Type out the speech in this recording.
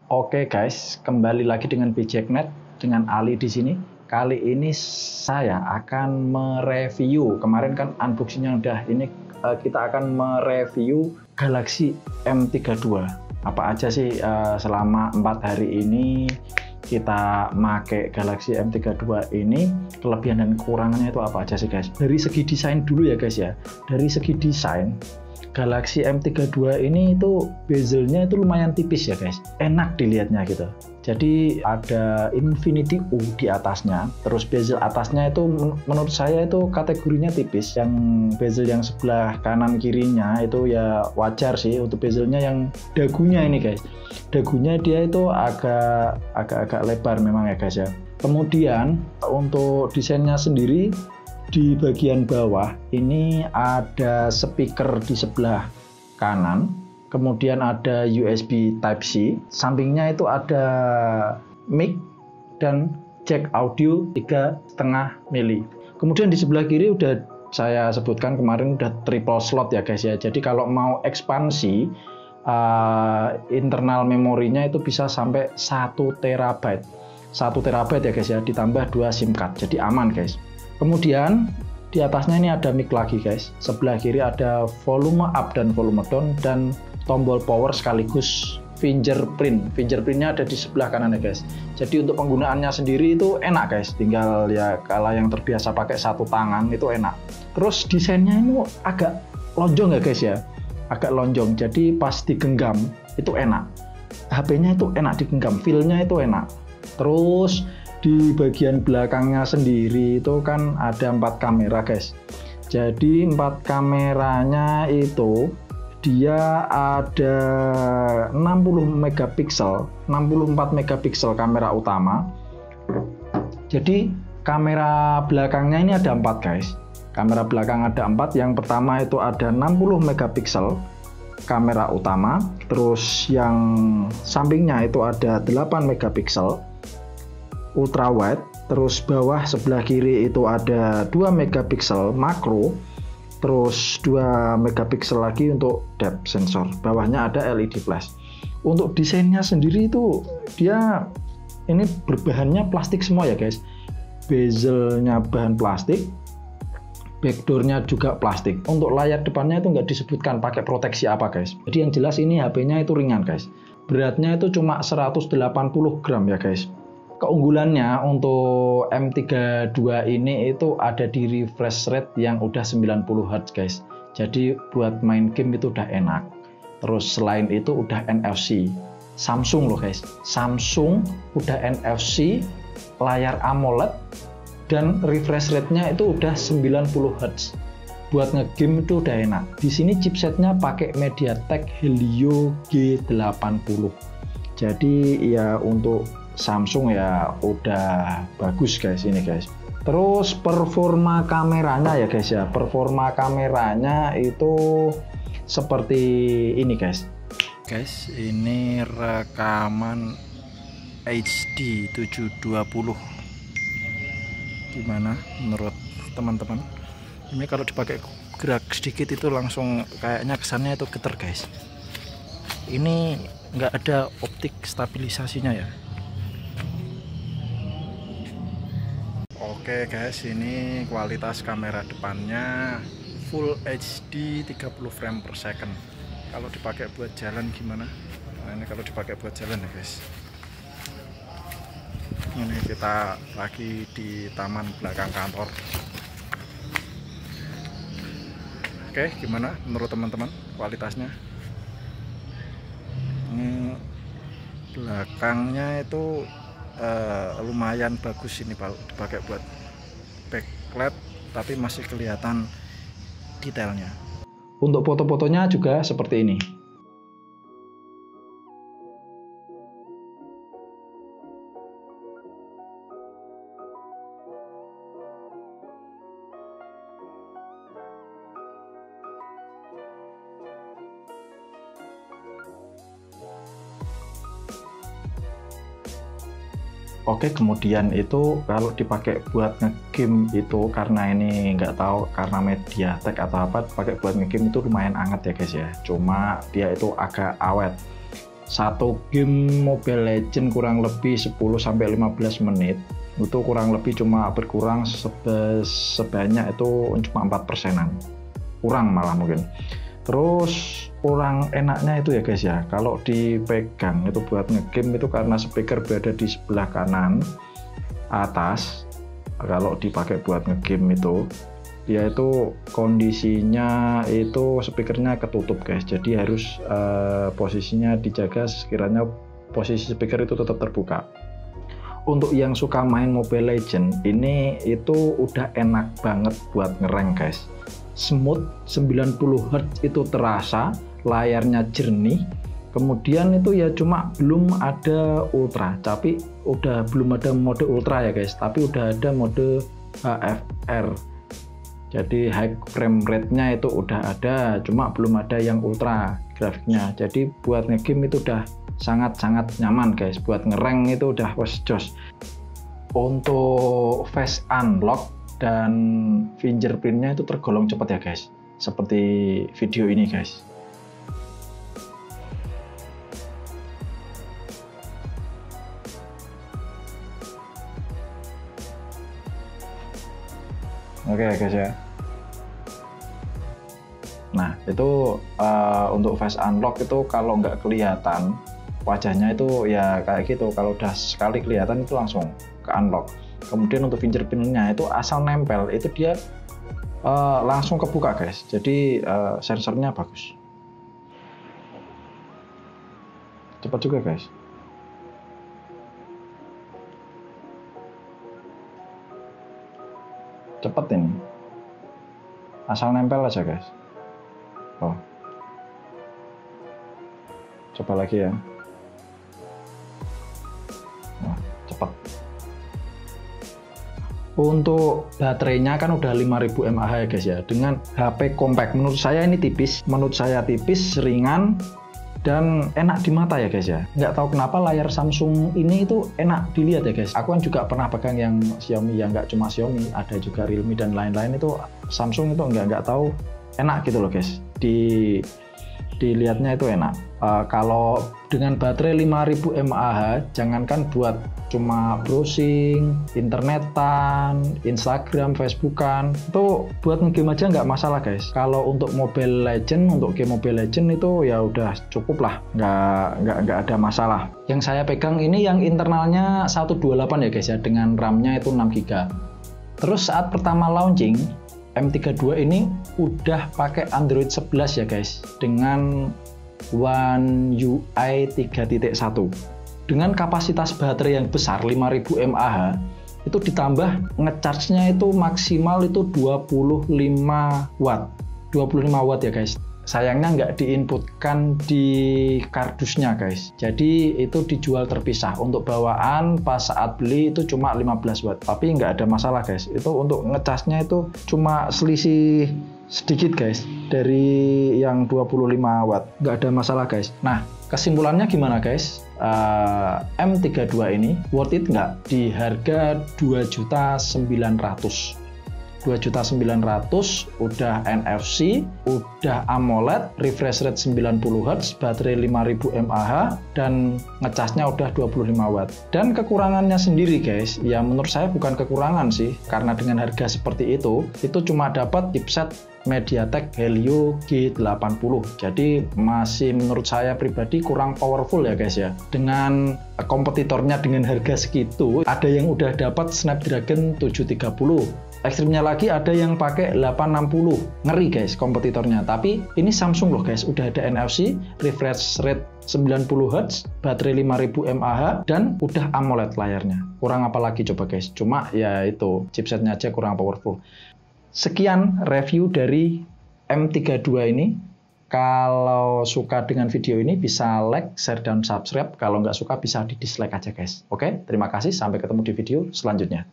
Oke guys, kembali lagi dengan Bijeknet dengan Ali di sini. Kali ini saya akan mereview. Kemarin kan unboxingnya udah. Ini kita akan mereview Galaxy M32. Apa aja sih selama 4 hari ini kita make Galaxy M32 ini, kelebihan dan kekurangannya itu apa aja sih guys? Dari segi desain dulu ya guys ya. Dari segi desain Galaxy M32 ini itu bezelnya itu lumayan tipis ya guys, enak dilihatnya gitu. Jadi ada Infinity U di atasnya, terus bezel atasnya itu menurut saya itu kategorinya tipis. Yang bezel yang sebelah kanan kirinya itu ya wajar sih untuk bezelnya. Yang dagunya ini guys, dagunya dia itu agak lebar memang ya guys ya. Kemudian untuk desainnya sendiri, di bagian bawah ini ada speaker di sebelah kanan, kemudian ada USB Type-C, sampingnya itu ada mic dan jack audio 3,5 mili. Kemudian di sebelah kiri udah saya sebutkan kemarin, udah triple slot ya guys ya. Jadi kalau mau ekspansi internal memorinya itu bisa sampai 1 terabyte. 1 terabyte ya guys ya, ditambah 2 SIM card, jadi aman guys. Kemudian di atasnya ini ada mic lagi guys. Sebelah kiri ada volume up dan volume down dan tombol power sekaligus fingerprint. Fingerprintnya ada di sebelah kanan ya guys. Jadi untuk penggunaannya sendiri itu enak guys. Tinggal ya kalau yang terbiasa pakai satu tangan itu enak. Terus desainnya ini agak lonjong ya guys ya. Agak lonjong. Jadi pas digenggam itu enak. HP-nya itu enak digenggam. Feel-nya itu enak. Terus di bagian belakangnya sendiri itu kan ada 4 kamera guys. Jadi 4 kameranya itu dia ada 60 megapiksel, 64 megapiksel kamera utama. Jadi kamera belakangnya ini ada 4 guys. Kamera belakang ada 4. Yang pertama itu ada 60 megapiksel kamera utama. Terus yang sampingnya itu ada 8 megapiksel ultra wide, terus bawah sebelah kiri itu ada 2 megapiksel makro, terus 2 megapiksel lagi untuk depth sensor. Bawahnya ada LED flash. Untuk desainnya sendiri itu dia ini berbahannya plastik semua ya guys. Bezelnya bahan plastik, backdoornya juga plastik. Untuk layar depannya itu nggak disebutkan pakai proteksi apa guys. Jadi yang jelas ini HP-nya itu ringan guys. Beratnya itu cuma 180 gram ya guys. Keunggulannya untuk M32 ini itu ada di refresh rate yang udah 90 Hz guys. Jadi buat main game itu udah enak. Terus selain itu udah NFC. Samsung loh guys. Samsung udah NFC, layar AMOLED, dan refresh rate-nya itu udah 90 Hz. Buat ngegame itu udah enak. Di sini chipsetnya pakai MediaTek Helio G80. Jadi ya untuk Samsung ya udah bagus guys ini guys. Terus performa kameranya ya guys ya. Performa kameranya itu seperti ini guys. Guys, ini rekaman HD 720. Gimana menurut teman-teman? Ini kalau dipakai gerak sedikit itu langsung kayaknya kesannya itu getar guys. Ini nggak ada optik stabilisasinya ya. Oke guys, ini kualitas kamera depannya Full HD 30 frame per second. Kalau dipakai buat jalan gimana? Nah, ini kalau dipakai buat jalan ya guys. Ini kita lagi di taman belakang kantor. Oke, gimana menurut teman-teman kualitasnya? Ini belakangnya itu lumayan bagus ini kalau dipakai buat backlight, tapi masih kelihatan detailnya. Untuk foto-fotonya juga seperti ini. Oke, kemudian itu kalau dipakai buat ngegame itu karena ini nggak tahu karena MediaTek atau apa, pakai buat ngegame itu lumayan anget ya guys ya. Cuma dia itu agak awet. satu game Mobile Legends kurang lebih 10-15 menit itu kurang lebih cuma berkurang sebanyak itu cuma 4%-an, kurang malah mungkin. Terus kurang enaknya itu ya guys ya, kalau dipegang itu buat ngegame itu karena speaker berada di sebelah kanan atas. Kalau dipakai buat ngegame itu dia itu kondisinya itu speakernya ketutup guys, jadi harus posisinya dijaga sekiranya posisi speaker itu tetap terbuka. Untuk yang suka main Mobile Legends ini itu udah enak banget buat ngerank guys, smooth, 90 Hz itu terasa, layarnya jernih. Kemudian itu ya cuma belum ada ultra, tapi udah belum ada mode ultra ya guys, tapi udah ada mode HFR. Jadi high frame rate-nya itu udah ada, cuma belum ada yang ultra grafiknya. Jadi buat ngegame itu udah sangat-sangat nyaman guys, buat ngerank itu udah jos. Untuk face unlock dan fingerprintnya itu tergolong cepat ya guys, seperti video ini guys. Oke guys ya. Nah itu untuk face unlock itu kalau nggak kelihatan wajahnya itu ya kayak gitu, kalau udah sekali kelihatan itu langsung ke unlock. Kemudian untuk fingerprintnya itu asal nempel itu dia langsung kebuka guys, jadi sensornya bagus, cepat juga guys. Cepet ini, asal nempel aja guys. Oh, coba lagi ya. Wah, cepet. Untuk baterainya kan udah 5000 mAh ya guys ya, dengan HP compact. Menurut saya ini tipis, ringan dan enak di mata ya guys ya. Nggak tahu kenapa layar Samsung ini itu enak dilihat ya guys. Aku kan juga pernah pegang yang Xiaomi, yang nggak cuma Xiaomi, ada juga Realme dan lain-lain, itu Samsung itu nggak tahu enak gitu loh guys. Dilihatnya itu enak. Kalau dengan baterai 5000 mAh, jangankan buat cuma browsing, internetan, Instagram, Facebookan, itu buat ngegame aja nggak masalah guys. Kalau untuk Mobile Legends, untuk game Mobile Legends itu ya udah cukup lah, nggak ada masalah. Yang saya pegang ini yang internalnya 128 ya guys ya, dengan RAM-nya itu 6GB. Terus saat pertama launching, M32 ini udah pakai Android 11 ya guys, dengan One UI 3.1 dengan kapasitas baterai yang besar 5000 mAh, itu ditambah ngecharge-nya itu maksimal itu 25 watt ya guys. Sayangnya nggak diinputkan di kardusnya guys, jadi itu dijual terpisah. Untuk bawaan pas saat beli itu cuma 15 watt, tapi nggak ada masalah guys. Itu untuk ngecasnya itu cuma selisih sedikit guys dari yang 25 watt, nggak ada masalah guys. Nah kesimpulannya gimana guys? M32 ini worth it nggak di harga 2.900.000? 2.900.000 udah NFC, udah AMOLED, refresh rate 90 Hz, baterai 5000 mAh, dan ngecasnya udah 25 watt. Dan kekurangannya sendiri guys, ya menurut saya bukan kekurangan sih, karena dengan harga seperti itu cuma dapat chipset MediaTek Helio G80. Jadi masih menurut saya pribadi kurang powerful ya guys ya. Dengan kompetitornya dengan harga segitu, ada yang udah dapat Snapdragon 730. Ekstrimnya lagi ada yang pakai 860, ngeri guys kompetitornya. Tapi ini Samsung loh guys, udah ada NFC, refresh rate 90 Hz, baterai 5000 mAh, dan udah AMOLED layarnya. Kurang apa lagi coba guys? Cuma ya itu chipsetnya aja kurang powerful. Sekian review dari M32 ini. Kalau suka dengan video ini bisa like, share, dan subscribe. Kalau nggak suka bisa di dislike aja guys. Oke, terima kasih. Sampai ketemu di video selanjutnya.